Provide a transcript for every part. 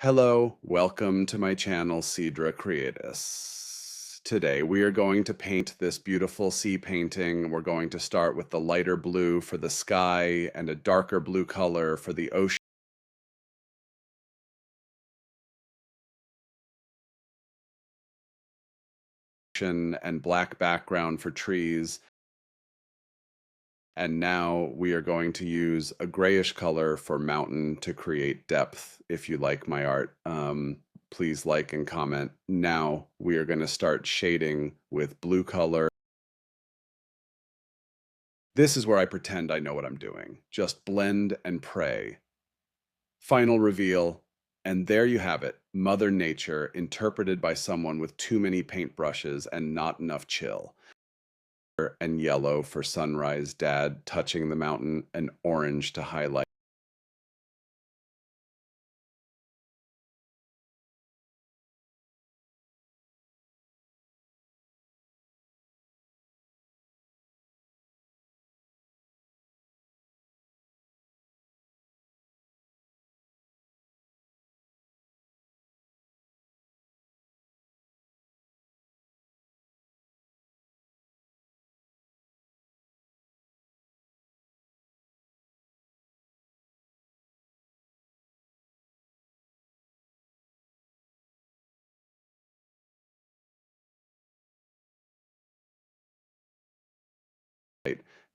Hello, welcome to my channel, sidra.createss. Today we are going to paint this beautiful sea painting. We're going to start with the lighter blue for the sky and a darker blue color for the ocean and black background for trees. And now we are going to use a grayish color for mountain to create depth. If you like my art, please like and comment. Now we are going to start shading with blue color. This is where I pretend I know what I'm doing. Just blend and pray. Final reveal, and there you have it. Mother Nature interpreted by someone with too many paintbrushes and not enough chill. And yellow for sunrise, dad touching the mountain, and orange to highlight.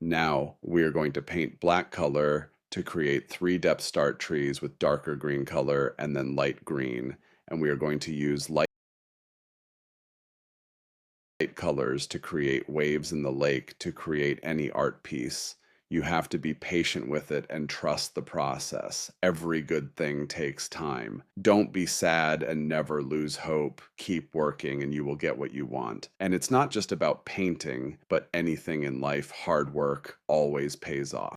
Now we are going to paint black color to create 3 depth start trees with darker green color and then light green. And we are going to use light colors to create waves in the lake to create any art piece. You have to be patient with it and trust the process. Every good thing takes time. Don't be sad and never lose hope. Keep working and you will get what you want. And it's not just about painting, but anything in life. Hard work always pays off.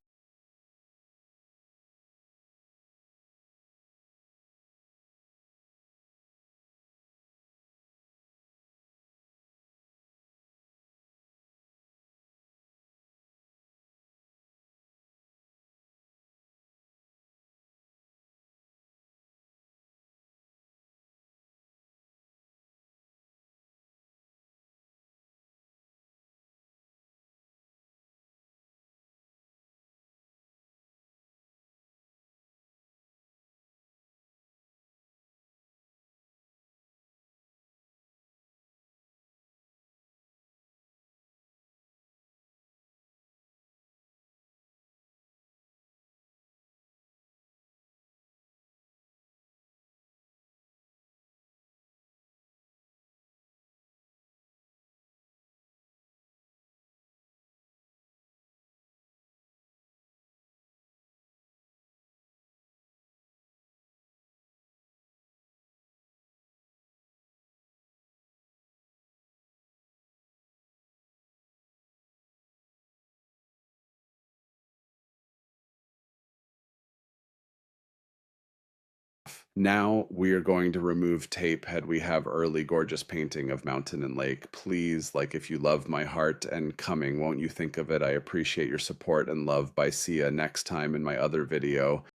Now we are going to remove tape had we have early gorgeous painting of mountain and lake. Please, like if you love my heart and coming, won't you think of it? I appreciate your support and love. Bye. See ya next time in my other video.